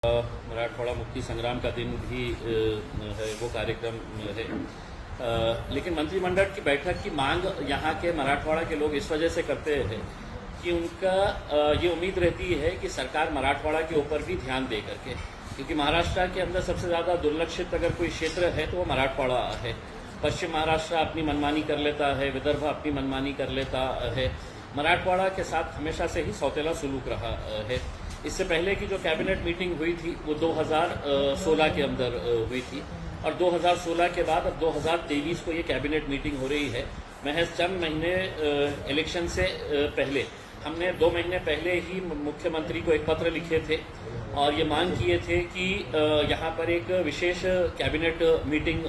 मराठवाड़ा मुक्ति संग्राम का दिन भी है, वो कार्यक्रम है। लेकिन मंत्रिमंडल की बैठक की मांग यहाँ के मराठवाड़ा के लोग इस वजह से करते हैं कि उनका ये उम्मीद रहती है कि सरकार मराठवाड़ा के ऊपर भी ध्यान दे करके, क्योंकि महाराष्ट्र के अंदर सबसे ज़्यादा दुर्लक्षित अगर कोई क्षेत्र है तो वो मराठवाड़ा है। पश्चिम महाराष्ट्र अपनी मनमानी कर लेता है, विदर्भ अपनी मनमानी कर लेता है। मराठवाड़ा के साथ हमेशा से ही सौतेला सुलूक रहा है। इससे पहले की जो कैबिनेट मीटिंग हुई थी वो 2016 के अंदर हुई थी, और 2016 के बाद अब 2023 को ये कैबिनेट मीटिंग हो रही है। महज चंद महीने इलेक्शन से पहले हमने 2 महीने पहले ही मुख्यमंत्री को एक पत्र लिखे थे और ये मांग किए थे कि यहाँ पर एक विशेष कैबिनेट मीटिंग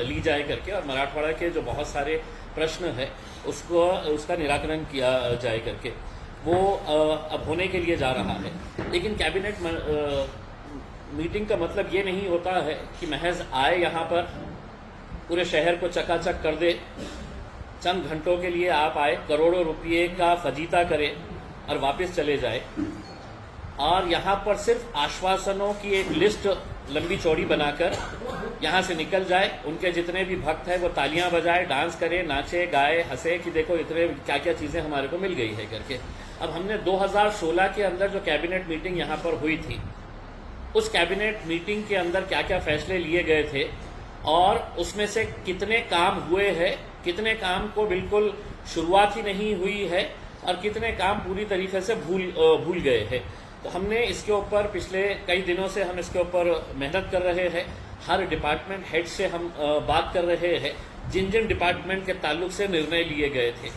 ली जाए करके, और मराठवाड़ा के जो बहुत सारे प्रश्न है उसका निराकरण किया जाए करके। वो अब होने के लिए जा रहा है। लेकिन कैबिनेट मीटिंग का मतलब ये नहीं होता है कि महज आए यहाँ पर, पूरे शहर को चकाचक कर दे, चंद घंटों के लिए आप आए, करोड़ों रुपये का फजीता करें और वापस चले जाए, और यहाँ पर सिर्फ आश्वासनों की एक लिस्ट लंबी चौड़ी बनाकर यहाँ से निकल जाए। उनके जितने भी भक्त हैं वो तालियां बजाए, डांस करे, नाचे, गाए, हंसे कि देखो इतने क्या क्या चीज़ें हमारे को मिल गई है करके। अब हमने 2016 के अंदर जो कैबिनेट मीटिंग यहाँ पर हुई थी, उस कैबिनेट मीटिंग के अंदर क्या क्या फैसले लिए गए थे और उसमें से कितने काम हुए हैं, कितने काम को बिल्कुल शुरुआत ही नहीं हुई है, और कितने काम पूरी तरीके से भूल गए हैं। तो हमने इसके ऊपर पिछले कई दिनों से हम इसके ऊपर मेहनत कर रहे हैं। हर डिपार्टमेंट हेड से हम बात कर रहे हैं, जिन जिन डिपार्टमेंट के ताल्लुक से निर्णय लिए गए थे,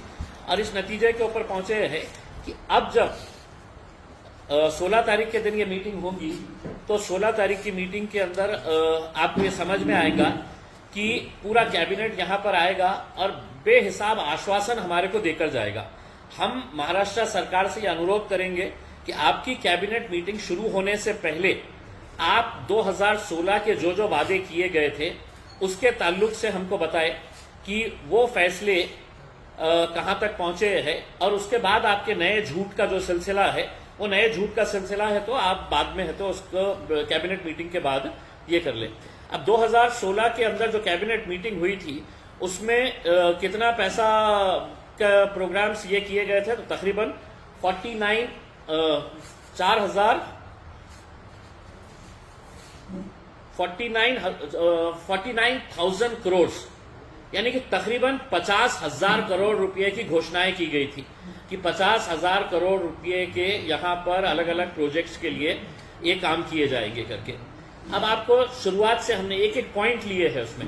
और इस नतीजे के ऊपर पहुंचे हैं कि अब जब 16 तारीख के दिन ये मीटिंग होगी तो 16 तारीख की मीटिंग के अंदर आपको ये समझ में आएगा कि पूरा कैबिनेट यहाँ पर आएगा और बेहिसाब आश्वासन हमारे को देकर जाएगा। हम महाराष्ट्र सरकार से ये अनुरोध करेंगे कि आपकी कैबिनेट मीटिंग शुरू होने से पहले आप 2016 के जो वादे किए गए थे उसके ताल्लुक से हमको बताएं कि वो फैसले कहां तक पहुंचे हैं, और उसके बाद आपके नए झूठ का जो सिलसिला है, वो नए झूठ का सिलसिला है तो आप बाद में है तो उसको कैबिनेट मीटिंग के बाद ये कर ले। अब 2016 के अंदर जो कैबिनेट मीटिंग हुई थी उसमें कितना पैसा का प्रोग्राम्स ये किए गए थे, तो तकरीबन 49,000 करोड़, यानी कि तकरीबन 50,000 करोड़ रुपए की घोषणाएं की गई थी कि 50,000 करोड़ रुपए के यहाँ पर अलग अलग प्रोजेक्ट्स के लिए ये काम किए जाएंगे करके। अब आपको शुरुआत से हमने एक एक पॉइंट लिए हैं उसमें,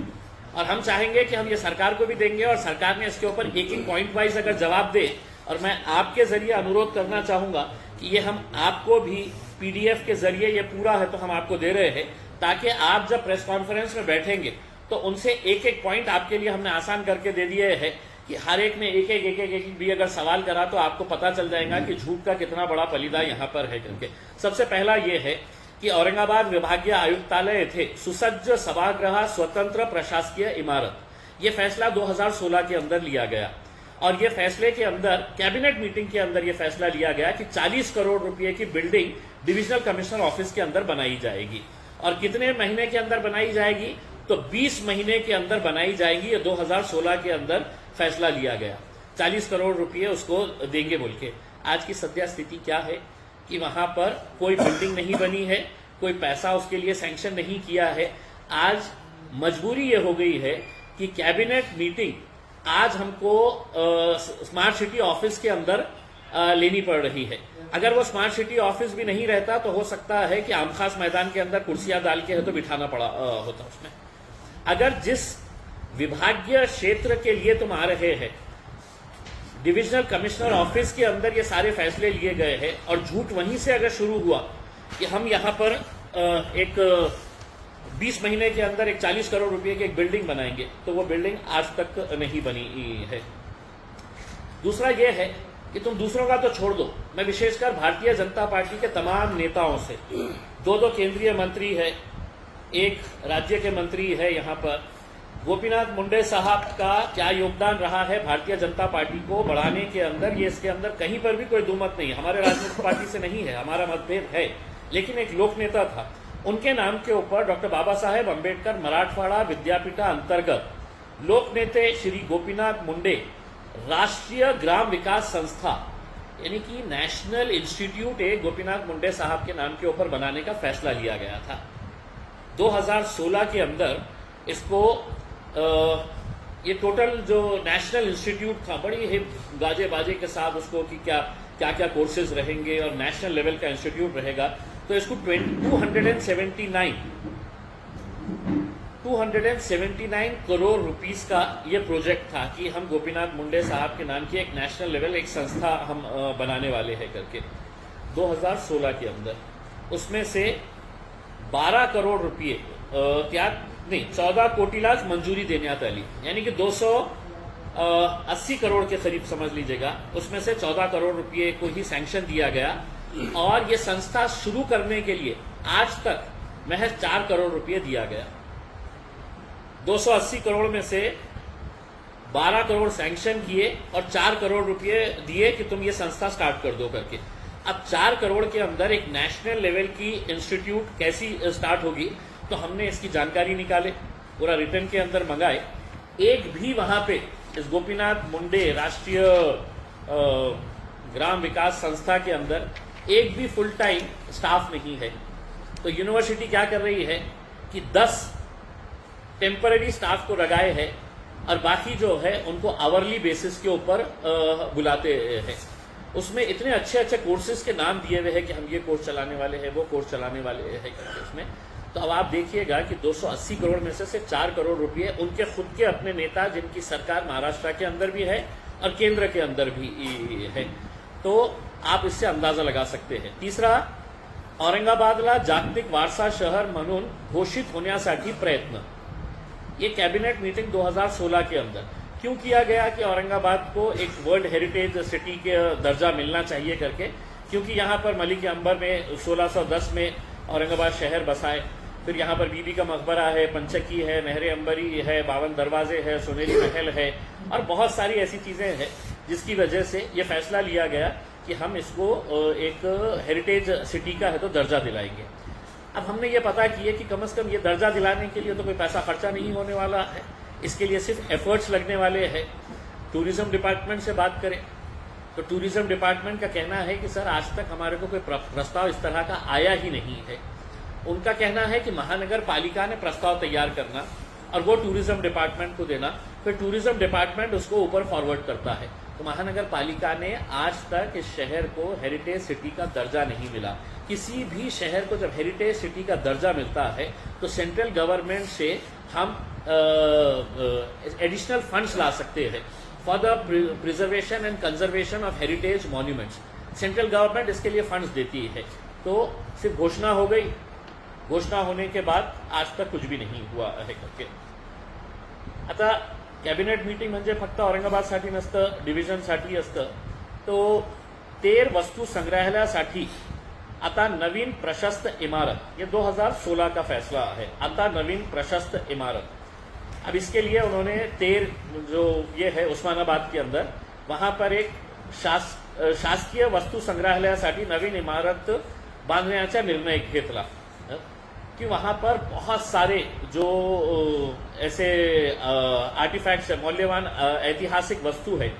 और हम चाहेंगे कि हम ये सरकार को भी देंगे और सरकार ने इसके ऊपर एक एक पॉइंट वाइज अगर जवाब दे, और मैं आपके जरिए अनुरोध करना चाहूंगा कि ये हम आपको भी PDF के जरिए, ये पूरा है तो हम आपको दे रहे हैं, ताकि आप जब प्रेस कॉन्फ्रेंस में बैठेंगे तो उनसे एक एक पॉइंट आपके लिए हमने आसान करके दे दिए हैं कि हर एक में एक एक भी अगर सवाल करा तो आपको पता चल जाएगा कि झूठ का कितना बड़ा पलीदा यहाँ पर है करके। सबसे पहला ये है कि औरंगाबाद विभागीय आयुक्तालय येथे सुसज्ज सभागृह स्वतंत्र प्रशासकीय इमारत, ये फैसला 2016 के अंदर लिया गया, और ये फैसले के अंदर कैबिनेट मीटिंग के अंदर ये फैसला लिया गया कि 40 करोड़ रुपए की बिल्डिंग डिविजनल कमिश्नर ऑफिस के अंदर बनाई जाएगी, और कितने महीने के अंदर बनाई जाएगी, तो 20 महीने के अंदर बनाई जाएगी। ये 2016 के अंदर फैसला लिया गया, 40 करोड़ रुपए उसको देंगे बोल के। आज की सद्य स्थिति क्या है कि वहां पर कोई बिल्डिंग नहीं बनी है, कोई पैसा उसके लिए सैंक्शन नहीं किया है। आज मजबूरी ये हो गई है कि कैबिनेट मीटिंग आज हमको स्मार्ट सिटी ऑफिस के अंदर लेनी पड़ रही है। अगर वो स्मार्ट सिटी ऑफिस भी नहीं रहता तो हो सकता है कि आमखास मैदान के अंदर कुर्सियां डाल के है तो बिठाना पड़ा होता उसमें। अगर जिस विभागीय क्षेत्र के लिए तुम आ रहे हैं, डिविजनल कमिश्नर ऑफिस के अंदर ये सारे फैसले लिए गए हैं, और झूठ वहीं से अगर शुरू हुआ कि हम यहाँ पर एक 20 महीने के अंदर एक 40 करोड़ रुपए की एक बिल्डिंग बनाएंगे, तो वो बिल्डिंग आज तक नहीं बनी है। दूसरा ये है कि तुम दूसरों का तो छोड़ दो, मैं विशेषकर भारतीय जनता पार्टी के तमाम नेताओं से, 2 केंद्रीय मंत्री है, एक राज्य के मंत्री है, यहाँ पर गोपीनाथ मुंडे साहब का क्या योगदान रहा है भारतीय जनता पार्टी को बढ़ाने के अंदर, ये इसके अंदर कहीं पर भी कोई दुमत नहीं है। हमारे राजनीतिक पार्टी से नहीं है, हमारा मतभेद है, लेकिन एक लोक नेता था उनके नाम के ऊपर डॉक्टर बाबा साहेब अंबेडकर मराठवाड़ा विद्यापीठा अंतर्गत लोक नेते श्री गोपीनाथ मुंडे राष्ट्रीय ग्राम विकास संस्था यानी कि नेशनल इंस्टीट्यूट गोपीनाथ मुंडे साहब के नाम के ऊपर बनाने का फैसला लिया गया था। 2016 के अंदर इसको ये टोटल जो नेशनल इंस्टीट्यूट था बड़ी ही गाजे बाजे के साथ उसको कि क्या क्या कोर्सेज रहेंगे और नेशनल लेवल का इंस्टीट्यूट रहेगा, तो इसको 279 करोड़ रुपीस का ये प्रोजेक्ट था कि हम गोपीनाथ मुंडे साहब के नाम की एक नेशनल लेवल एक संस्था हम बनाने वाले हैं करके 2016 के अंदर। उसमें से 12 करोड़ रुपये 14 कोटीलाच मंजूरी देण्यात आली, यानी कि 280 करोड़ के करीब समझ लीजिएगा। उसमें से 14 करोड़ रुपये को ही सैंक्शन दिया गया और ये संस्था शुरू करने के लिए आज तक महज 4 करोड़ रुपये दिया गया। 280 करोड़ में से 12 करोड़ सैंक्शन किए और 4 करोड़ रुपये दिए कि तुम ये संस्था स्टार्ट कर दो करके। अब 4 करोड़ के अंदर एक नेशनल लेवल की इंस्टीट्यूट कैसी स्टार्ट होगी, तो हमने इसकी जानकारी निकाले, पूरा रिटर्न के अंदर मंगाए। एक भी वहां पे इस गोपीनाथ मुंडे राष्ट्रीय ग्राम विकास संस्था के अंदर एक भी फुल टाइम स्टाफ नहीं है। तो यूनिवर्सिटी क्या कर रही है कि 10 टेम्पररी स्टाफ को लगाए हैं और बाकी जो है उनको आवरली बेसिस के ऊपर बुलाते हैं। उसमें इतने अच्छे अच्छे कोर्सेज के नाम दिए हुए हैं कि हम ये कोर्स चलाने वाले हैं, वो कोर्स चलाने वाले हैं इसमें। तो अब आप देखिएगा कि 280 करोड़ में से 4 करोड़ रुपये उनके खुद के अपने नेता, जिनकी सरकार महाराष्ट्र के अंदर भी है और केंद्र के अंदर भी है, तो आप इससे अंदाजा लगा सकते हैं। तीसरा, औरंगाबादला जागतिक वारसा शहर म्हणून घोषित होण्यासाठी प्रयत्न। ये कैबिनेट मीटिंग 2016 के अंदर क्यों किया गया कि औरंगाबाद को एक वर्ल्ड हेरिटेज सिटी के दर्जा मिलना चाहिए करके, क्योंकि यहाँ पर मलिक अंबर में 1610 में औरंगाबाद शहर बसाए, फिर यहाँ पर बीबी का मकबरा है, पंचकी है, नहरे अंबरी है, 52 दरवाजे है, सुनेरी महल है और बहुत सारी ऐसी चीज़ें हैं जिसकी वजह से ये फैसला लिया गया कि हम इसको एक हेरिटेज सिटी का है तो दर्जा दिलाएंगे। अब हमने ये पता किया कि कम से कम ये दर्जा दिलाने के लिए तो कोई पैसा खर्चा नहीं होने वाला है, इसके लिए सिर्फ एफर्ट्स लगने वाले हैं। टूरिज्म डिपार्टमेंट से बात करें तो टूरिज्म डिपार्टमेंट का कहना है कि सर आज तक हमारे को कोई प्रस्ताव इस तरह का आया ही नहीं है। उनका कहना है कि महानगर पालिका ने प्रस्ताव तैयार करना और वो टूरिज्म डिपार्टमेंट को देना, फिर टूरिज्म डिपार्टमेंट उसको ऊपर फॉरवर्ड करता है। तो महानगर पालिका ने आज तक इस शहर को हेरिटेज सिटी का दर्जा नहीं मिला। किसी भी शहर को जब हेरिटेज सिटी का दर्जा मिलता है तो सेंट्रल गवर्नमेंट से हम एडिशनल फंड्स ला सकते हैं for the preservation end conservation of heritage monuments. Central government इसके लिए फंड्स देती है। तो सिर्फ घोषणा हो गई, घोषणा होने के बाद आज तक कुछ भी नहीं हुआ है करके। आता कॅबिनेट मीटिंग म्हणजे फक्त औरंगाबादसाठी नसतं, डिव्हिजनसाठी असतं। तो तेर वस्तू संग्रहालयासाठी आता नवीन प्रशस्त इमारत, ये 2016 का फैसला है। आता नवीन प्रशस्त इमारत, अब इसके लिए उन्होंने तेर जो ये है उस्मानाबाद के अंदर, वहां पर एक शासकीय वस्तू संग्रहालयासाठी नवीन इमारत बांधण्याचा निर्णय घेतला कि वहां पर बहुत सारे जो ऐसे आर्टिफैक्ट्स है, मौल्यवान ऐतिहासिक वस्तु है,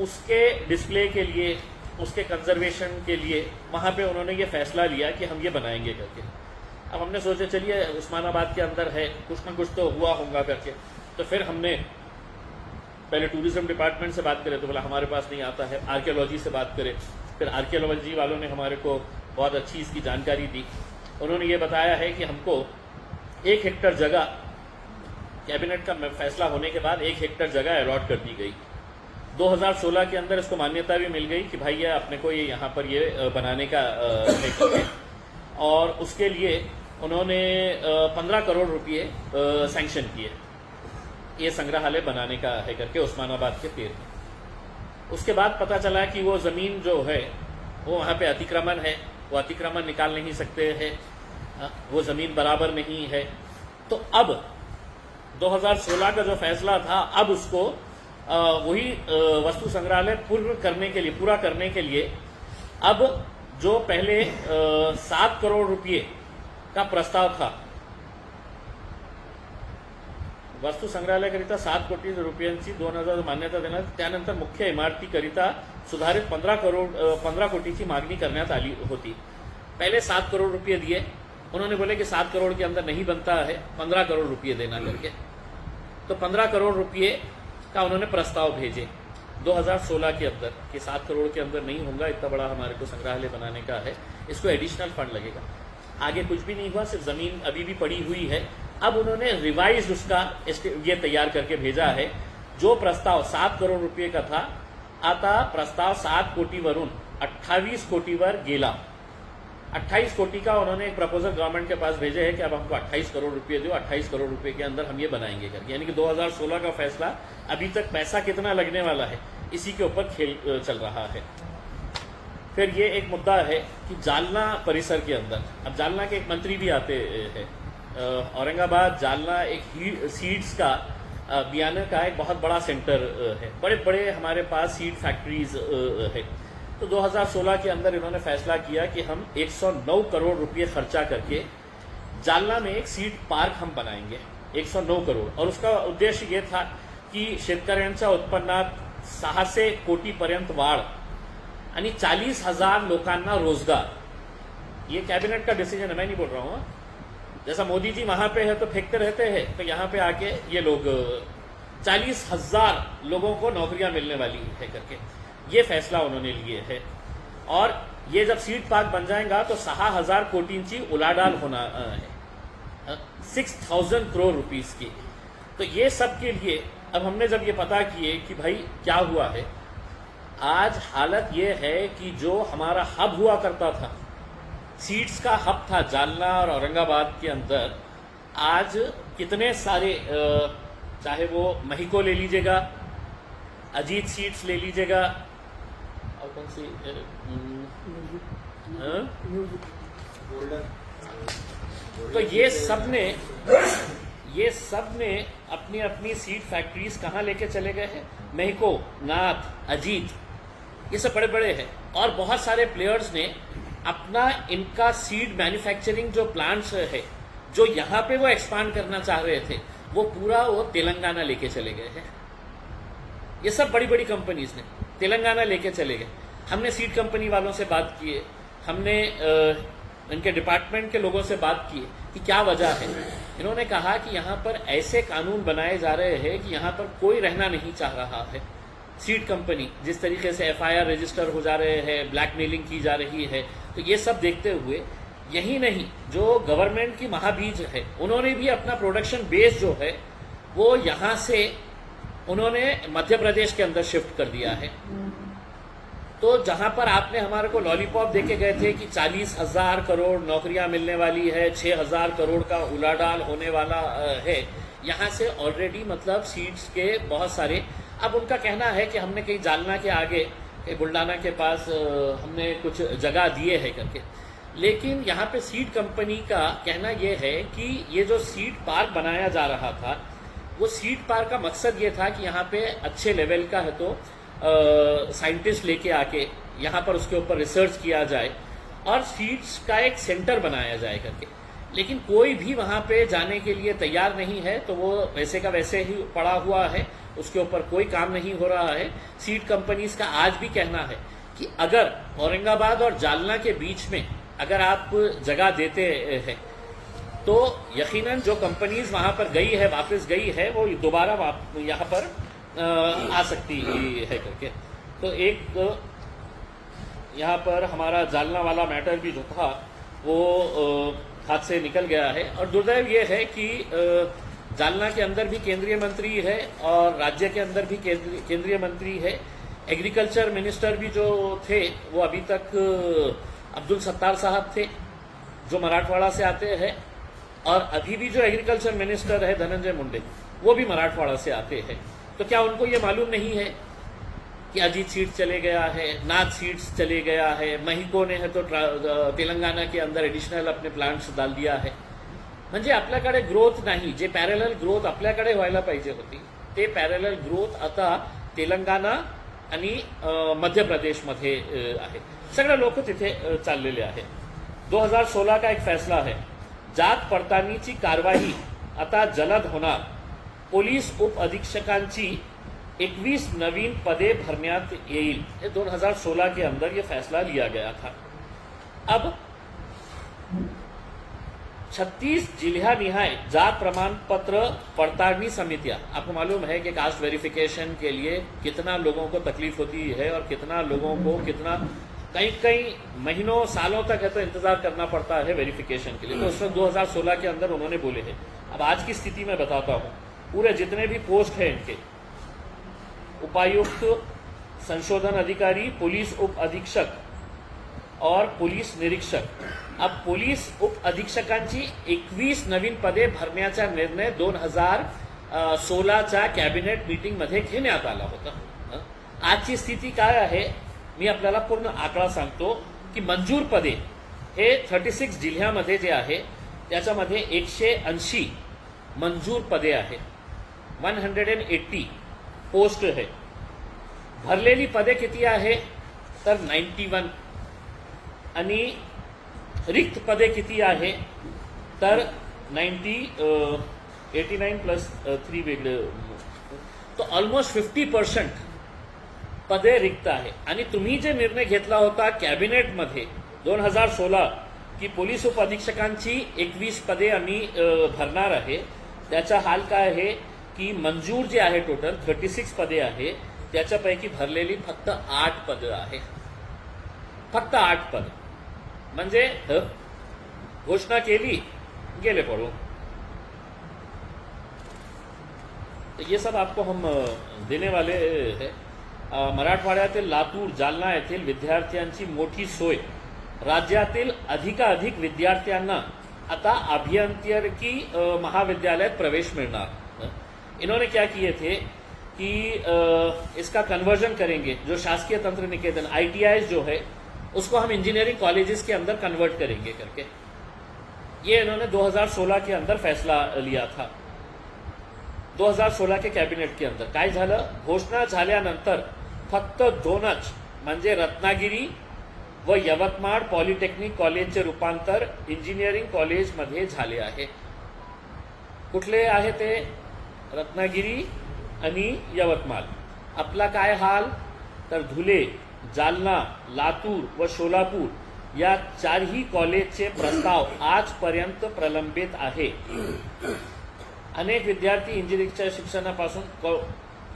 उसके डिस्प्ले के लिए, उसके कंजर्वेशन के लिए वहां पे उन्होंने ये फैसला लिया कि हम ये बनाएंगे करके। अब हमने सोचा चलिए उस्मानाबाद के अंदर है, कुछ ना कुछ तो हुआ होगा करके। तो फिर हमने पहले टूरिज्म डिपार्टमेंट से बात करें तो बोला हमारे पास नहीं आता है। आर्कियोलॉजी से बात करें, फिर आर्कियोलॉजी वालों ने हमारे को बहुत अच्छी इसकी जानकारी दी। उन्होंने ये बताया है कि हमको 1 हेक्टेयर जगह, कैबिनेट का फैसला होने के बाद 1 हेक्टेयर जगह अलॉट कर दी गई। 2016 के अंदर इसको मान्यता भी मिल गई कि भाई ये अपने को ये यहाँ पर ये बनाने का है। और उसके लिए उन्होंने 15 करोड़ रुपये सैंक्शन किए ये संग्रहालय बनाने का है करके उस्मानाबाद के तेर में। उसके बाद पता चला कि वो ज़मीन जो है वो वहाँ पे अतिक्रमण है, वो अतिक्रमण निकाल नहीं सकते हैं, वो ज़मीन बराबर नहीं है। तो अब 2016 का जो फैसला था, अब उसको वही वस्तु संग्रहालय पूरा करने के लिए अब जो पहले 7 करोड़ रुपये का प्रस्ताव था। वस्तू संग्रहालयाकरिता 7 कोटी रुपयांची 2000 मान्यता देण्यात, त्यानंतर मुख्य इमारतीकरिता सुधारित 15 कोटीची मागणी करण्यात आली होती। पहले 7 करोड़ रुपये दिए, उन्होंने बोले कि 7 करोड़ के अंदर नहीं बनता है, 15 करोड़ रुपये देना करके। तो 15 करोड़ रुपये का उन्होंने प्रस्ताव भेजे 2016 के अंदर कि 7 करोड़ के अंदर नहीं होगा, इतना बड़ा हमारे को संग्रहालय बनाने का है, इसको एडिशनल फंड लगेगा। आगे कुछ भी नहीं हुआ, सिर्फ जमीन अभी भी पड़ी हुई है। अब उन्होंने रिवाइज उसका ये तैयार करके भेजा है। जो प्रस्ताव 7 करोड़ रुपये का था, आता प्रस्ताव 7 कोटीवरून 28 कोटीवर गेला। 28 कोटी का उन्होंने एक प्रपोजल गवर्नमेंट के पास भेजे है कि अब हमको 28 करोड़ रुपये दो, 28 करोड़ रुपये के अंदर हम ये बनाएंगे करके। यानी कि 2016 का फैसला, अभी तक पैसा कितना लगने वाला है इसी के ऊपर खेल चल रहा है। फिर ये एक मुद्दा है कि जालना परिसर के अंदर, अब जालना के एक मंत्री भी आते हैं। औरंगाबाद जालना एक सीड्स का बियाने का एक बहुत बड़ा सेंटर है, बड़े बड़े हमारे पास सीड फैक्ट्रीज है। तो 2016 के अंदर इन्होंने फैसला किया कि हम 109 करोड़ रुपये खर्चा करके जालना में एक सीड पार्क हम बनाएंगे, 109 करोड़। और उसका उद्देश्य ये था की शेतकऱ्यांच्या उत्पन्नात 600 कोटीपर्यंत वाढ आणि 40,000 लोकांना रोजगार। ये कैबिनेट का डिसीजन है, मैं नहीं बोल रहा हूँ। जैसा मोदी जी वहां पे है तो फेंकते रहते हैं, तो यहाँ पे आके ये लोग 40,000 लोगों को नौकरियां मिलने वाली है करके ये फैसला उन्होंने लिए है। और ये जब सीड पार्क बन जाएगा तो 6,000 कोटींची उलाढाल होना है, 6,000 करोड़ रुपीस की। तो ये सब के लिए अब हमने जब ये पता किए कि भाई क्या हुआ है, आज हालत ये है कि जो हमारा हब हुआ करता था, सीड्स का हब था जालना और औरंगाबाद के अंदर, आज कितने सारे चाहे वो महिको ले लीजिएगा, अजीत सीड्स ले लीजिएगा, और कौन सी तो ये सब ने अपनी अपनी सीड फैक्ट्रीज कहाँ लेके चले गए हैं। महिको, नाथ, अजीत, ये सब बड़े बड़े हैं। और बहुत सारे प्लेयर्स ने अपना इनका सीड मैन्युफैक्चरिंग जो प्लांट्स है, जो यहाँ पे वो एक्सपांड करना चाह रहे थे, वो पूरा वो तेलंगाना लेके चले गए हैं। ये सब बड़ी बड़ी कंपनीज ने तेलंगाना लेके चले गए। हमने सीड कंपनी वालों से बात किए, हमने इनके डिपार्टमेंट के लोगों से बात की कि क्या वजह है। इन्होंने कहा कि यहाँ पर ऐसे कानून बनाए जा रहे हैं कि यहाँ पर कोई रहना नहीं चाह रहा है। सीड कंपनी जिस तरीके से FIR रजिस्टर हो जा रहे हैं, ब्लैकमेलिंग की जा रही है, तो ये सब देखते हुए यही नहीं, जो गवर्नमेंट की महाबीज है, उन्होंने भी अपना प्रोडक्शन बेस जो है वो यहाँ से उन्होंने मध्य प्रदेश के अंदर शिफ्ट कर दिया है। तो जहां पर आपने हमारे को लॉलीपॉप देके गए थे कि 40,000 करोड़ नौकरियां मिलने वाली है, 6,000 करोड़ का उलाढाल होने वाला है, यहाँ से ऑलरेडी मतलब सीड्स के बहुत सारे, अब उनका कहना है कि हमने कहीं जालना के आगे बुल्डाना के पास हमने कुछ जगह दिए है करके। लेकिन यहाँ पे सीड कंपनी का कहना यह है कि ये जो सीड पार्क बनाया जा रहा था, वो सीड पार्क का मकसद ये था कि यहाँ पे अच्छे लेवल का है तो साइंटिस्ट लेके आके यहाँ पर उसके ऊपर रिसर्च किया जाए और सीड्स का एक सेंटर बनाया जाए करके। लेकिन कोई भी वहाँ पे जाने के लिए तैयार नहीं है, तो वो वैसे का वैसे ही पड़ा हुआ है, उसके ऊपर कोई काम नहीं हो रहा है। सीड कंपनीज का आज भी कहना है कि अगर औरंगाबाद और जालना के बीच में अगर आप जगह देते हैं तो यकीनन जो कंपनीज वहां पर गई है, वापस गई है, वो दोबारा यहाँ पर आ सकती है करके। तो एक यहाँ पर हमारा जालना वाला मैटर भी जो था वो हाथ से निकल गया है। और दुर्दैव ये है कि जालना के अंदर भी केंद्रीय मंत्री है और राज्य के अंदर भी केंद्रीय मंत्री है। एग्रीकल्चर मिनिस्टर भी जो थे वो अभी तक अब्दुल सत्तार साहब थे जो मराठवाड़ा से आते हैं, और अभी भी जो एग्रीकल्चर मिनिस्टर है धनंजय मुंडे, वो भी मराठवाड़ा से आते हैं। तो क्या उनको ये मालूम नहीं है कि अजीत सीड्स चले गया है, नाथ सीड्स चले गया है, महिको ने है तो तेलंगाना के अंदर एडिशनल अपने प्लांट्स डाल दिया है। म्हणजे आपल्याकडे ग्रोथ नाही, जे पॅरलल ग्रोथ आपल्याकडे व्हायला पाहिजे होती ते पॅरलल ग्रोथ आता तेलंगाना आणि मध्य प्रदेशमध्ये आहे। सगळे लोक तिथे चाललेले आहेत। 2016 का एक फैसला है जात पडताळणीची कारवाई आता जलद होणार. पोलीस उप अधीक्षकांची 21 नवीन पदे भरण्यात येईल. ये 2016 के अंदर ये फैसला लिया गया था. अब 36 जिला निहाय जात प्रमाण पत्र पड़तालनी समितियां, आपको मालूम है कि कास्ट वेरिफिकेशन के लिए कितना लोगों को तकलीफ होती है और कितना लोगों को कितना कई महीनों सालों तक है तो इंतजार करना पड़ता है वेरिफिकेशन के लिए. तो उस वक्त 2016 के अंदर उन्होंने बोले हैं. अब आज की स्थिति में बताता हूं, पूरे जितने भी पोस्ट हैं इनके, उपायुक्त, संशोधन अधिकारी, पुलिस उप अधीक्षक और पुलिस निरीक्षक. अब पोलीस उप अधीक्षकांची 21 नवीन पदे भरण्याचा निर्णय 2016च्या कॅबिनेट मीटिंगमध्ये घेण्यात आला होता. आजची स्थिती काय आहे मी आपल्याला पूर्ण आकडा सांगतो की मंजूर पदे हे 36 जिल्ह्यामध्ये जे आहे त्याच्यामध्ये 180 मंजूर पदे आहे. 180 पोस्ट आहे. भरलेली पदे किती आहे तर 91 आणि रिक्त पदे किती आहे तर 89 प्लस 3 वेगळे, तो ऑलमोस्ट 50% पदे रिक्त आहे. आणि तुम्ही जे निर्णय घेतला होता कॅबिनेटमध्ये 2016 की पोलीस उप अधीक्षकांची 21 पदे आम्ही भरणार आहे, त्याचा हाल काय आहे की मंजूर जे आहे टोटल 36 पदे आहे त्याच्यापैकी भरलेली फक्त 8 पदं आहे. फक्त 8 पद म्हणजे घोषणा केली गेले पडून. ये सब आपको हम देने वाले हैं. मराठवाड्यातील लातूर, जालना येथील विद्यार्थ्यांची मोठी सोय. राज्यातील अधिकाधिक विद्यार्थ्यांना आता अभियांत्रिकी महाविद्यालयात प्रवेश मिळणार. इन्होंने क्या किए थे कि इसका कन्वर्जन करेंगे, जो शासकीय तंत्र निकेतन ITI जो है उसको हम इंजीनियरिंग कॉलेजेस के अंदर कन्वर्ट करेंगे करके ये इन्होंने 2016 के अंदर फैसला लिया था. 2016 के कॅबिनेट के अंदर काय झालं, घोषणा झाल्यानंतर फक्त 2च म्हणजे रत्नागिरी व यवतमाळ पॉलिटेक्निक कॉलेजचे रूपांतर इंजिनिअरिंग कॉलेजमध्ये झाले आहे. कुठले आहे ते, रत्नागिरी आणि यवतमाळ. आपला काय हाल तर धुले, जालना, लातूर व सोलापूर या 4ही कॉलेजचे प्रस्ताव आजपर्यंत प्रलंबित आहे. अनेक विद्यार्थी इंजिनिअरिंगच्या शिक्षणापासून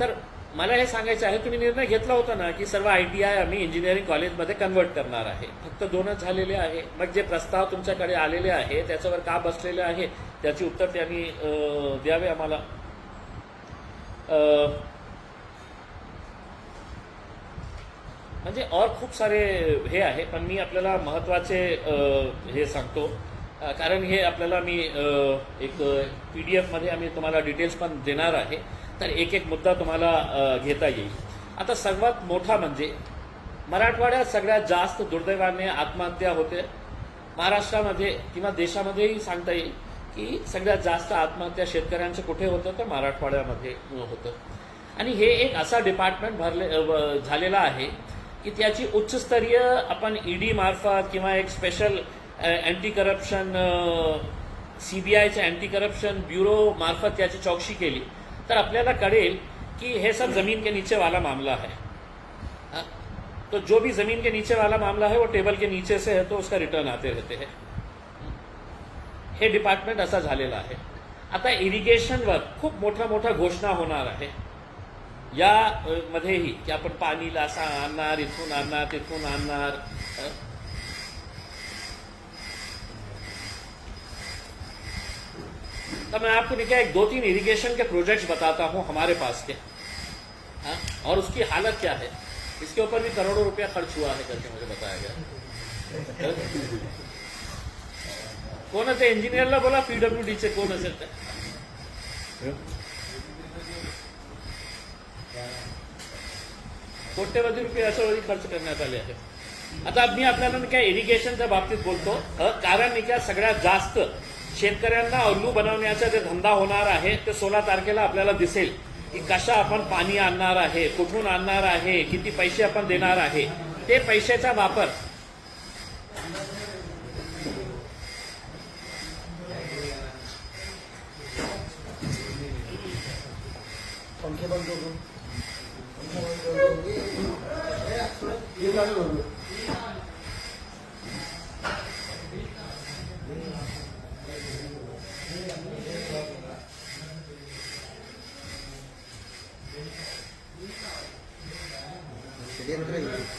तर मला हे सांगायचं आहे, तुम्ही निर्णय घेतला होता ना की सर्व ITI आम्ही इंजिनिअरिंग कॉलेजमध्ये कन्वर्ट करणार आहे. फक्त 2च झालेले आहे. मग जे प्रस्ताव तुमच्याकडे आलेले आहे त्याच्यावर का बसलेले आहे त्याची उत्तर त्यांनी द्यावे आम्हाला. म्हणजे और खूप सारे हे आहे, पण मी आपल्याला महत्त्वाचे हे सांगतो कारण हे आपल्याला मी एक PDF मध्ये आम्ही तुम्हाला डिटेल्स पण देणार आहे. तर एक एक मुद्दा तुम्हाला घेता येईल. आता सर्वात मोठा म्हणजे मराठवाड्यात सगळ्यात जास्त दुर्दैवाने आत्महत्या होते. महाराष्ट्रामध्ये किंवा देशामध्येही सांगता येईल की सगळ्यात जास्त आत्महत्या शेतकऱ्यांचं कुठे होतं तर मराठवाड्यामध्ये होतं. आणि हे एक असा डिपार्टमेंट झालेला आहे की त्याची उच्चस्तरीय आपण ED मार्फत किंवा एक स्पेशल अँटी करप्शन CBIच्या अँटी करप्शन ब्युरो मार्फत त्याची चौकशी केली तर आपल्याला कळेल कि हे सब जमीन के नीचे वाला मामला है. तो जो भी जमीन के नीचे वाला मामला है वो टेबल के नीचे से है तो उसका रिटर्न आते रहते हैं. हे डिपार्टमेंट असा झालेला आहे. आता इरिगेशनवर खूप मोठ्या घोषणा होणार आहे या मध्येही की आपण पाणी लासा आणणार, इथून आणणार, तिथून आणणार. तो मैं आपको देखिए एक 2-3 इरिगेशन के प्रोजेक्ट्स बताता हूं हमारे पास के, और उसकी हालत क्या है. इसके ऊपर भी करोड़ों रुपया खर्च हुआ है करके मुझे बताया गया. कौन है इंजीनियरला बोला PWDचे कोण असेल ते. कोट्यवधी रुपये अशावधी खर्च करण्यात आले आहे. आता मी आपल्याला काय इरिगेशनच्या बाबतीत बोलतो कारण मी काय सगळ्यात जास्त शेतकऱ्यांना उल्लू बनवण्याचा जे धंदा होणार आहे ते 16 तारखेला आपल्याला दिसेल की कशा आपण पाणी आणणार आहे, कुठून आणणार आहे, किती पैसे आपण देणार आहे. ते पैशाचा वापर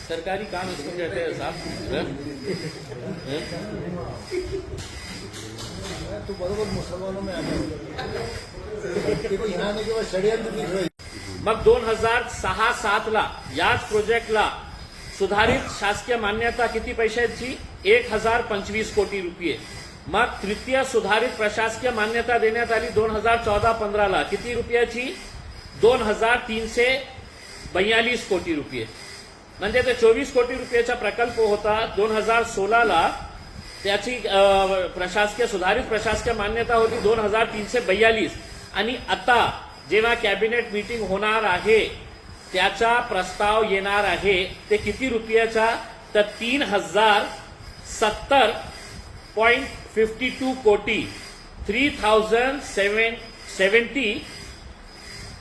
सरकारी काम इसको कहते हैं साहब। तू बरोबर मुसलमानों में आला षडयंत्र दिख रही। मग 2006-07 याच प्रोजेक्टला सुधारित शासकीय मान्यता किती पैशाची? 1025 कोटी रुपये। मग तृतीय सुधारित प्रशासकीय मान्यता देण्यात आली 2014-15 किती रुपयाची? 2342 कोटी रुपये। म्हणजे ते 24 कोटी रुपयाचा प्रकल्प होता। 2016 त्याची प्रशासकीय सुधारित प्रशासकीय मान्यता होती 2342 आणि आता जेव्हा कॅबिनेट मीटिंग होणार आहे त्याचा प्रस्ताव येणार आहे ते किती रुपयाचा? तर 3070.52 कोटी 3070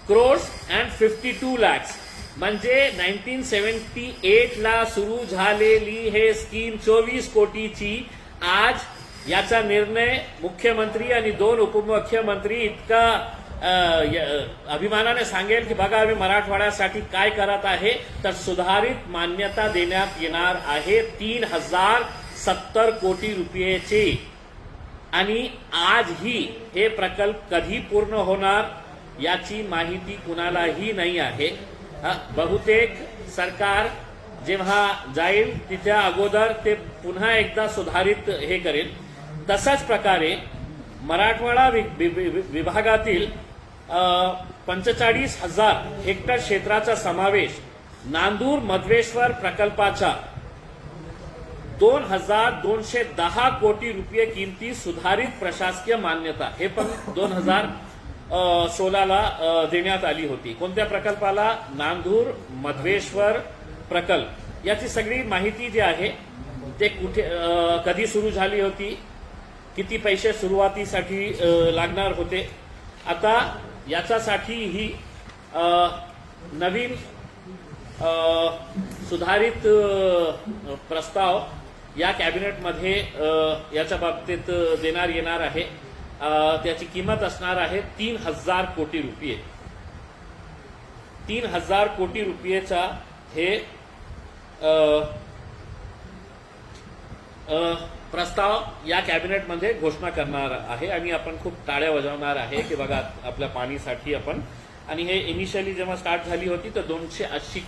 crores and 52 lakhs। म्हणजे 1978 सुरू झालेली हे स्कीम 24 कोटीची आज याचा निर्णय मुख्यमंत्री आणि 2 उपमुख्यमंत्री इतका अभिमानाने सांगेल की बघा आम्ही मराठवाड्यासाठी काय करत आहे। तर सुधारित मान्यता देण्यात येणार आहे 3070 कोटी रुपयेची। आणि आजही हे प्रकल्प कधी पूर्ण होणार याची माहिती कुणालाही नाही आहे। बहुतेक सरकार जेव्हा जाईल तिच्या अगोदर ते पुन्हा एकदा सुधारित हे करेल। तसाच प्रकारे मराठवाडा विभागातील 45,000 हेक्टर क्षेत्राचा समावेश नांदूर मध्वेश्वर प्रकल्पाचा 2210 कोटी रुपये किमती सुधारित प्रशासकीय मान्यता हे पण 2016 देण्यात आली होती। कोणत्या प्रकल्पाला? नांदूर मध्वेश्वर प्रकल्प। याची सगळी माहिती जी आहे ते कुठे कधी सुरू झाली होती, किती पैसे सुरुवातीसाठी लागणार होते। आता याच्यासाठी ही नवीन सुधारित प्रस्ताव या कॅबिनेटमध्ये याच्या बाबतीत देण्यात येणार आहे। त्याची किंमत असणार आहे 3000 कोटी रुपये। 3000 कोटी रुपयेचा हे प्रस्ताव या कॅबिनेटमध्ये घोषणा करणार आहे आणि आपण खूप टाळ्या वाजवणार आहे की बघा आपल्या पाणीसाठी आपण। आणि हे इनिशियली जेव्हा स्टार्ट झाली होती तर 280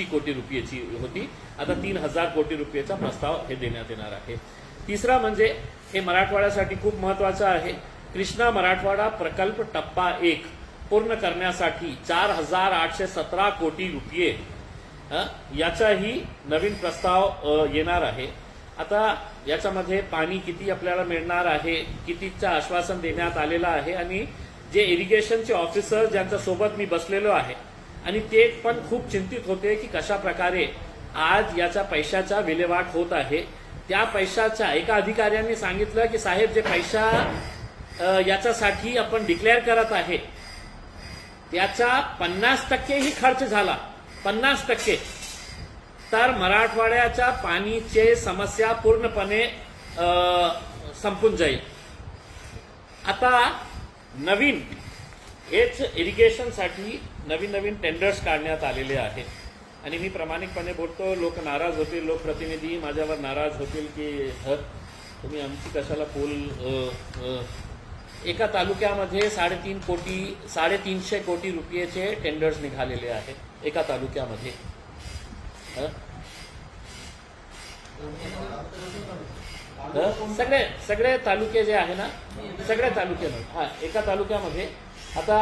कोटी रुपयाची होती, आता 3000 कोटी रुपयेचा प्रस्ताव हे देण्यात येणार आहे। तिसरा म्हणजे हे मराठवाड्यासाठी खूप महत्वाचं आहे। कृष्णा मराठवाडा प्रकल्प टप्पा 1 पूर्ण करण्यासाठी 4817 कोटी रुपये याचाही नवीन प्रस्ताव येणार आहे। आता याच्यामध्ये पाणी किती आपल्याला मिळणार आहे, कितीचं आश्वासन देण्यात आलेलं आहे आणि जे इरिगेशनचे ऑफिसर ज्यांच्या सोबत मी बसलेलो आहे आणि ते पण खूप चिंतित होते की कशा प्रकारे आज याचा पैशाचा विल्हेवाट होत आहे। त्या पैशाचा एका अधिकाऱ्यांनी सांगितलं की साहेब जे पैसा याच्यासाठी आपण डिक्लेअर करत आहे त्याचा 50% ही खर्च झाला, 50%, तर मराठवाड्याच्या पाणीची समस्या पूर्णपणे संपून जाईल। आता नवीन हेच इरिगेशनसाठी नवीन टेंडर्स काढण्यात आलेले आहेत आणि मी प्रामाणिकपणे बोलतो, लोक नाराज होतील, लोकप्रतिनिधी माझ्यावर नाराज होतील की तुम्ही आमची कशाला पूल एका तालुक्यामध्ये 350 कोटी रुपयेचे टेंडर्स निघालेले आहेत एका तालुक्यामध्ये। सगळे तालुके जे आहे ना, सगळ्या तालुक्यामध्ये एका तालुक्यामध्ये आता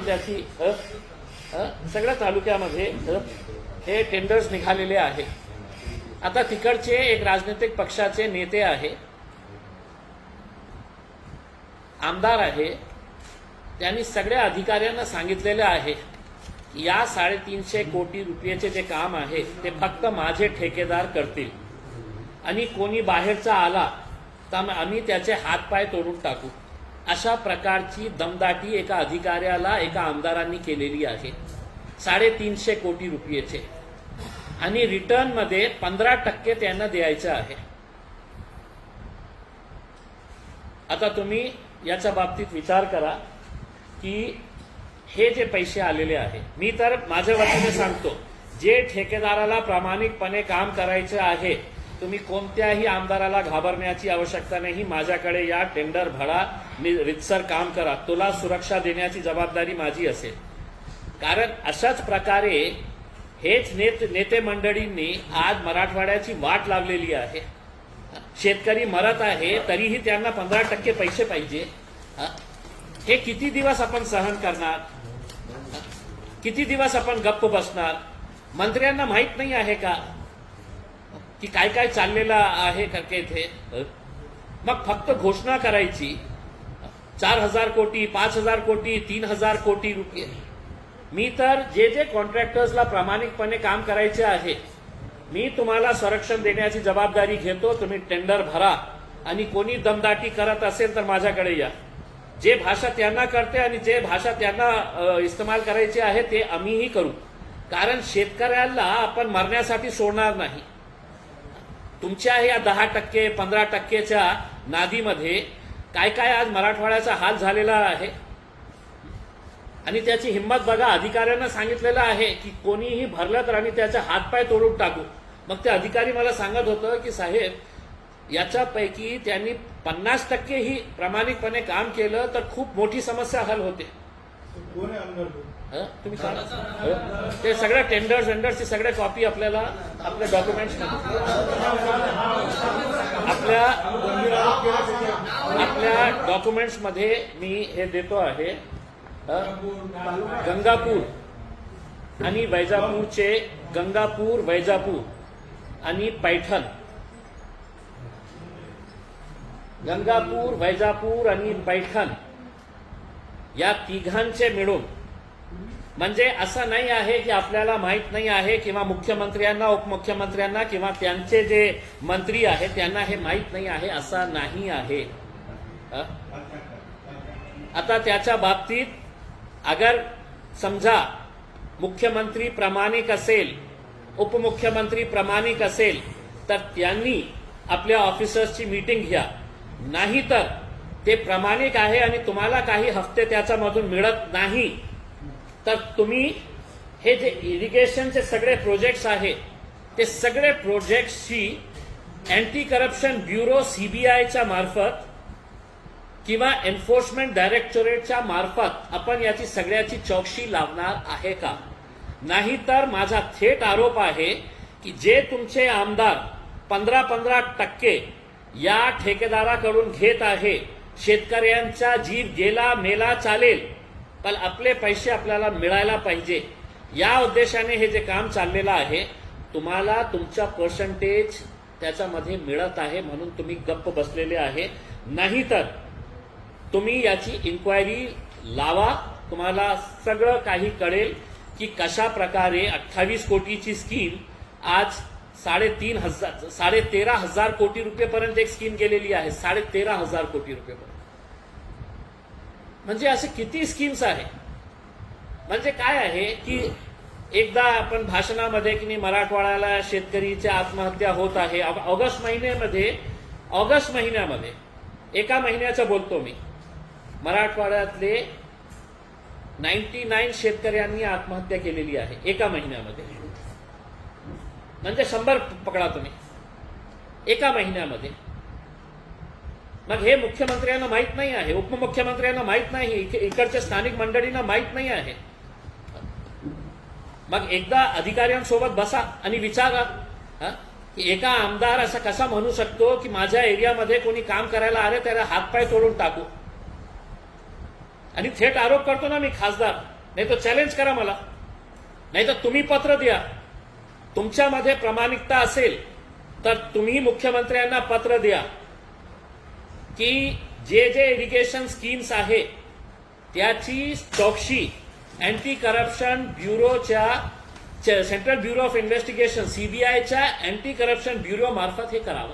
त्याची सगळ्या तालुक्यामध्ये हे टेंडर्स निघालेले आहेत। आता तिकडचे एक राजनैतिक पक्षाचे नेते आहे, आमदार आहे, त्यांनी सगळ्या अधिकाऱ्यांना सांगितलेले आहे या 350 कोटी रुपयाचे जे काम आहे ते फक्त माझे ठेकेदार करतील आणि कोणी बाहेरचा आला तर आम्ही त्याचे हातपाय तोडून टाकू। अशा प्रकारची दमदाटी एका अधिकाऱ्याला एका आमदारांनी केलेली आहे 350 कोटी रुपयेचे आणि रिटर्नमध्ये 15% त्यांना द्यायचं आहे. आता तुम्ही याच्या बाबतीत विचार करा की हे जे पैसे आलेले आहे, मी तर माझ्या वतीने सांगतो, जे ठेकेदाराला प्रामाणिकपणे काम करायचे आहे, तुम्ही कोणत्याही आमदाराला घाबरण्याची आवश्यकता नाही. माझ्याकडे या, टेंडर भरा, रितसर काम करा, तुला सुरक्षा देण्याची जबाबदारी माझी असेल. कारण अशाच प्रकारे हेच नेते मंडळींनी आज मराठवाड्याची वाट लावलेली आहे. शेतकरी मरत आहे तरीही त्यांना 15% पैसे पाहिजे. हे किती दिवस आपण सहन करणार? किती दिवस आपण गप्प बसणार? मंत्र्यांना माहित नाही आहे का की काय काय चाललेलं आहे का इथे? मग फक्त घोषणा करायची 4,000 कोटी, 5,000 कोटी, 3,000 कोटी रुपये. मी तर जे कॉन्ट्रॅक्टर्सला प्रामाणिकपणे काम करायचे आहे, मी तुम्हाला संरक्षण देण्याची जबाबदारी घेतो. तुम्ही टेंडर भरा आणि कोणी दमदाटी करत असेल तर माझ्याकडे या. जे भाषा त्यांना करते आणि जे भाषा त्यांना इस्तेमाल करायची आहे ते आम्हीही करू. कारण शेतकऱ्याला आपण मरण्यासाठी सोडणार नाही. तुमच्या या 10%, 15%च्या नादीमध्ये काय काय आज मराठवाड्याचा हाल झालेला आहे आणि त्याची हिंमत बघा. अधिकाऱ्यांना सांगितलेलं आहे की कोणीही भरलं तर आम्ही त्याचे हातपाय तोडून टाकू. मग ते अधिकारी मला सांगत होतं की साहेब, याच्यापैकी त्यांनी 50% ही प्रामाणिकपणे काम केलं तर खूप मोठी समस्या हल होते. तुम्ही सांगा. ते सगळ्या टेंडर्सची सगळ्या कॉपी आपल्याला आपल्या डॉक्युमेंट्स आपल्या डॉक्युमेंट्समध्ये मी हे देतो आहे. गंगापूर आणि वैजापूरचे, गंगापूर, वैजापूर आणि पैठण, गंगापूर, वैजापूर आणि पैठण या तिघांचे मिळून, म्हणजे असं नाही आहे की आपल्याला माहित नाही आहे किंवा मुख्यमंत्र्यांना, उपमुख्यमंत्र्यांना किंवा त्यांचे जे मंत्री आहेत त्यांना हे माहित नाही आहे, असं नाही आहे. आता त्याच्या बाबतीत अगर समजा मुख्यमंत्री प्रामाणिक असेल, उपमुख्यमंत्री प्रामाणिक असेल तर त्यांनी आपल्या ऑफिसर्सची मीटिंग घ्या. नाही तर ते प्रामाणिक आहे आणि तुम्हाला काही हफ्ते त्याच्यामधून मिळत नाही तर तुम्ही हे जे इरिगेशनचे सगळे प्रोजेक्ट्स आहेत ते सगळे प्रोजेक्ट्सची अँटी करप्शन ब्युरो सीबीआयच्या मार्फत किंवा एन्फोर्समेंट डायरेक्टोरेटच्या मार्फत आपण याची सगळ्याची चौकशी लावणार आहे का? नाही तर माझा थेट आरोप आहे की जे तुमचे आमदार 15% या ठेकेदाराकडून घेत आहे, शेतकऱ्यांचा जीव गेला मेला चालेल पण आपले पैसे आपल्याला मिळायला पाहिजे, या उद्देशाने हे जे काम चाललेलं आहे. तुम्हाला तुमचा पर्सेंटेज त्याच्यामध्ये मिळत आहे म्हणून तुम्ही गप्प बसलेले आहे. नाही तर तुम्ही याची इन्क्वायरी लावा, तुम्हाला सगळं काही कळेल की कशा प्रकारे 28 कोटीची स्कीम आज 13,500 कोटी रुपयेपर्यंत एक स्कीम गेलेली आहे. 13,500 कोटी रुपयेपर्यंत. म्हणजे असे किती स्कीम्स आहे? म्हणजे काय आहे की एकदा आपण भाषणामध्ये की मराठवाड्याला शेतकरीच्या आत्महत्या होत आहे. ऑगस्ट महिन्यामध्ये एका महिन्याचं बोलतो मी, मराठवाड्यातले 99 शेतकऱ्यांनी आत्महत्या केलेली आहे एका महिन्यामध्ये. म्हणजे 100 पकडा तुम्ही एका महिन्यामध्ये. मग हे मुख्यमंत्र्यांना माहित नाही आहे, उपमुख्यमंत्र्यांना माहित नाही, इकडच्या स्थानिक मंडळींना माहित नाही आहे. मग एकदा अधिकाऱ्यांसोबत बसा आणि विचारा की एका आमदार असा कसा म्हणू शकतो की माझ्या एरियामध्ये कोणी काम करायला आले त्याला हातपाय तोडून टाकू. आणि थेट आरोप करतो ना मी, खासदार, नाही तर चॅलेंज करा मला, नाही तर तुम्ही पत्र द्या. तुमच्यामध्ये प्रामाणिकता असेल तर तुम्ही मुख्यमंत्र्यांना पत्र द्या की जे इरिगेशन स्कीम्स आहे त्याची चौकशी anti corruption ब्युरोच्या, central bureau of investigation, सीबीआयच्या अँटी करप्शन ब्युरो मार्फत हे करावं.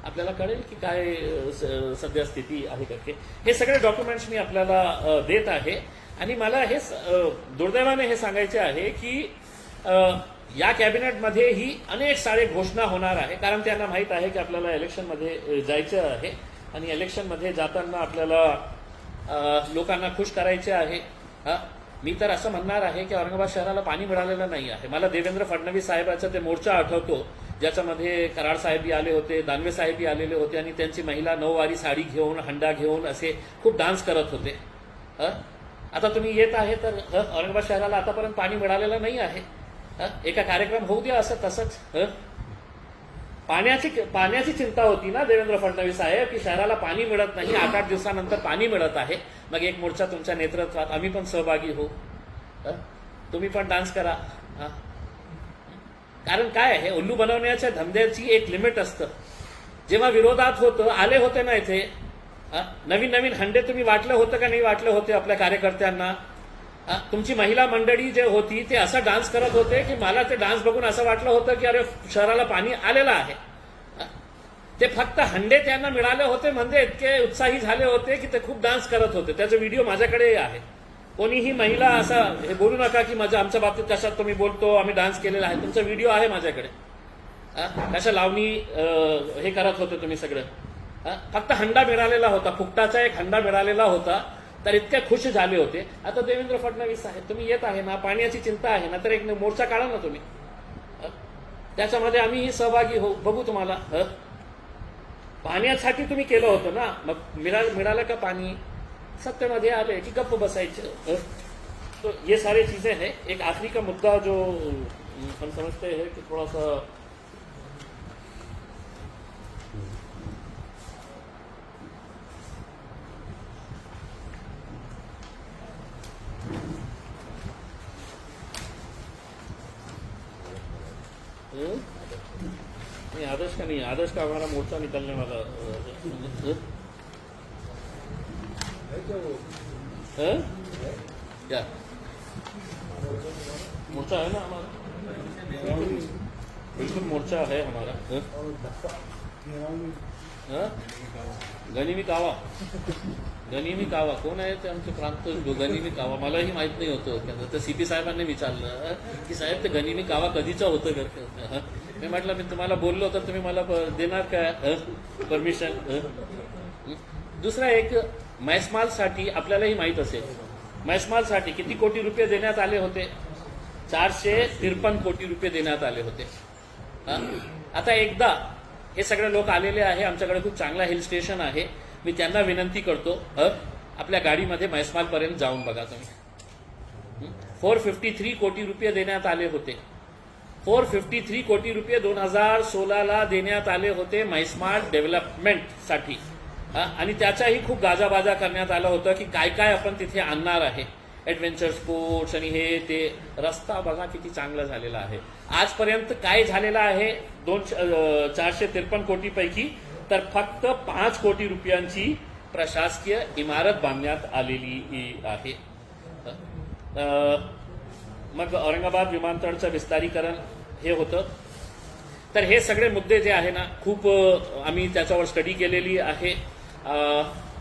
आपल्याला कळेल की काय सध्या स्थिती आहे का. हे सगळे डॉक्युमेंट्स मी आपल्याला देत आहे. आणि मला हे दुर्दैवाने हे सांगायचे आहे की या कॅबिनेटमध्ये ही अनेक सारे घोषणा होणार आहे, कारण त्यांना माहीत आहे की आपल्याला इलेक्शनमध्ये जायचं आहे आणि इलेक्शनमध्ये जाताना आपल्याला लोकांना खुश करायचे आहे. मी तर असं म्हणणार आहे की औरंगाबाद शहराला पाणी मिळालेलं नाही आहे. मला देवेंद्र फडणवीस साहेबांचा ते मोर्चा आठवतो ज्याच्यामध्ये कराड साहेबही आले होते, दानवे साहेबही आलेले होते आणि त्यांची महिला नऊवारी साडी घेऊन हंडा घेऊन असे खूप डान्स करत होते. आता तुम्ही येत आहे तर औरंगाबाद शहराला आतापर्यंत पाणी मिळालेलं नाही आहे. एका कार्यक्रम होऊ द्या असं तसंच. पाण्याची चिंता होती ना देवेंद्र फडणवीस साहेब की शहराला पाणी मिळत नाही, 8-8 दिवसानंतर पाणी मिळत आहे. मग एक मोर्चा तुमच्या नेतृत्वात आम्ही पण सहभागी होऊ, तुम्ही पण डान्स करा. कारण काय आहे, उल्लू बनवण्याच्या धंद्याची एक लिमिट असतं. जेव्हा विरोधात होतं आले होते ना इथे, नवीन नवीन हंडे तुम्ही वाटलं होतं का नाही वाटलं होते आपल्या कार्यकर्त्यांना. तुमची महिला मंडळी जे होती ते असं डान्स करत होते की मला ते डान्स बघून असं वाटलं होतं की अरे शहराला पाणी आलेलं आहे. ते फक्त हंडे त्यांना मिळाले होते म्हणजे इतके उत्साही झाले होते की ते खूप डान्स करत होते. त्याचे व्हिडिओ माझ्याकडे आहे. कोणीही महिला असं हे बोलू नका की आमच्या बाबतीत कशात तुम्ही बोलतो, आम्ही डान्स केलेला आहे. तुमचा व्हिडिओ आहे माझ्याकडे. कशा लावणी हे करत होते तुम्ही सगळं. फक्त हंडा मिळालेला होता, फुकटाचा एक हंडा मिळालेला होता, तर इतके खुश झाले होते. आता देवेंद्र फडणवीस साहेब तुम्ही येत आहे ना, पाण्याची चिंता आहे ना, तर एक मोर्चा काढा ना तुम्ही. त्याच्यामध्ये आम्हीही सहभागी होऊ, बघू तुम्हाला. पाण्यासाठी तुम्ही केलं होतं ना, मग मिळालं का पाणी. सत्तेमध्ये आले की गप्प बसायचं. तो ये सारी चीजें हैं. एक आखिरी का मुद्दा जो हम समझते हैं कि थोड़ा सा नहीं, आदर्श का नहीं, आदर्श का हमारा मोर्चा निकलने वाला क्या मोर्चा है ना हमारा, बिल्कुल मोर्चा है हमारा. गनिमी कावा कोण आहे ते आमचे प्रांत गनिमी कावा मलाही माहित नाही होतं. तर सीपी साहेबांनी विचारलं की साहेब ते गनिमी कावा कधीचं होतं करते. मी म्हटलं मी तुम्हाला बोललो तर तुम्ही मला देणार काय परमिशन. दुसरा एक मैस्मालसाठी आपल्यालाही माहित असेल, मैस्मालसाठी किती कोटी रुपये देण्यात आले होते. 453 कोटी रुपये देण्यात आले होते. आता एकदा हे सगळे लोक आलेले आहे, आमच्याकडे खूप चांगला हिल स्टेशन आहे. मी त्यांना विनंती करतो आपल्या गाडीमध्ये मैस्माल पर्यंत जाऊन बघा तुम्ही. 453 कोटी रुपये देण्यात आले होते. 453 कोटी रुपये 2016ला देण्यात आले होते मैस्माल डेव्हलपमेंटसाठी. आणि त्याचाही खूप गाजाबाजा करण्यात आला होतं की काय काय आपण तिथे आणणार आहे, ॲडव्हेंचर स्पोर्ट्स आणि हे ते. रस्ता बघा किती चांगला झालेला आहे. आजपर्यंत काय झालेलं आहे 453 कोटीपैकी तर फक्त 5 कोटी रुपयांची प्रशासकीय इमारत बांधण्यात आलेली आहे. मग औरंगाबाद विमानतळाचं विस्तारीकरण हे होतं. तर हे सगळे मुद्दे जे आहे ना खूप आम्ही त्याच्यावर स्टडी केलेली आहे.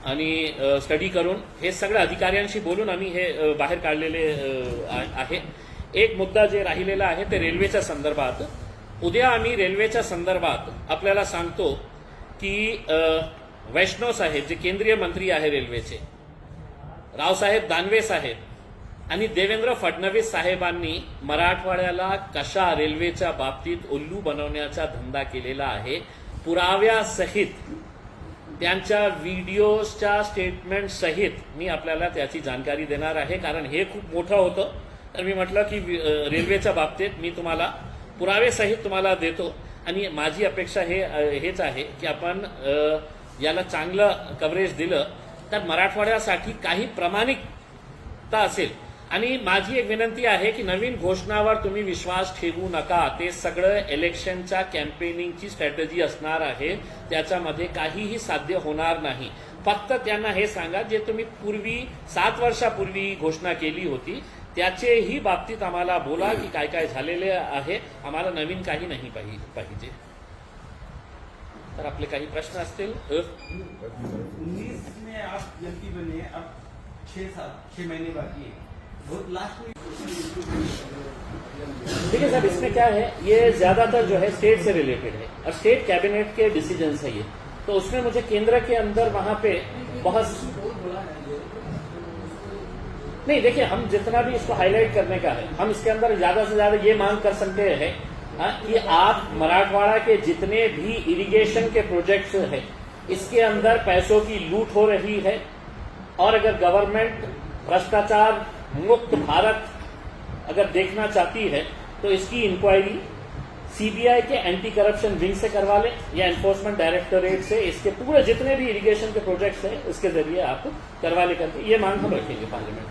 आणि स्टडी करून हे सगळं अधिकाऱ्यांशी बोलून आम्ही हे बाहेर काढलेले आहे. एक मुद्दा जे राहिलेला आहे ते रेल्वेच्या संदर्भात. उद्या आम्ही रेल्वेच्या संदर्भात आपल्याला सांगतो की वैष्णव साहेब जे केंद्रीय मंत्री आहे रेल्वेचे, रावसाहेब दानवे साहेब आणि देवेंद्र फडणवीस साहेबांनी मराठवाड्याला कशा रेल्वेच्या बाबतीत उल्लू बनवण्याचा धंदा केलेला आहे पुराव्यासहित, त्यांच्या व्हिडिओच्या स्टेटमेंट सहित मी आपल्याला त्याची जानकारी देणार आहे. कारण हे खूप मोठं होतं, तर मी म्हटलं की रेल्वेच्या बाबतीत मी तुम्हाला पुरावेसहित तुम्हाला देतो. आणि माझी अपेक्षा हेच आहे की आपण याला चांगलं कव्हरेज दिलं तर मराठवाड्यासाठी काही प्रामाणिकता असेल. आणि माझी एक विनंती आहे की नवीन घोषणावर तुम्ही विश्वास ठेवू नका. ते सगळं इलेक्शनच्या कॅम्पेनिंगची स्ट्रॅटेजी असणार आहे, त्याच्यामध्ये काहीही साध्य होणार नाही. फक्त त्यांना हे सांगा जे तुम्ही पूर्वी 7 वर्षापूर्वी घोषणा केली होती त्याचेही बाबतीत आम्हाला बोला की काय काय झालेले आहे. आम्हाला नवीन काही नाही पाहिजे. तर आपले काही प्रश्न असतील 19 में आप एमपी बने, अब 6 महीने बाकी है, बहुत लास्ट में। देखिए साहब, इसमें क्या है, ये ज्यादातर जो है स्टेट से रिलेटेड है और स्टेट कैबिनेट के डिसीजन है ये, तो उसमें मुझे केंद्र के अंदर वहां पे बहुत नहीं, देखिए हम जितना भी इसको हाईलाइट करने का है, हम इसके अंदर ज्यादा से ज्यादा ये मांग कर सकते हैं कि आप मराठवाड़ा के जितने भी इरिगेशन के प्रोजेक्ट्स हैं, इसके अंदर पैसों की लूट हो रही है, और अगर गवर्नमेंट भ्रष्टाचार मुक्त भारत अगर देखना चाहती है तो इसकी इंक्वायरी सीबीआई के एंटी करप्शन विंग से करवा लें या एनफोर्समेंट डायरेक्टोरेट से, इसके पूरे जितने भी इरिगेशन के प्रोजेक्ट्स हैं उसके जरिए आप करवा ले करके ये मांग हम रखेंगे पार्लियामेंट।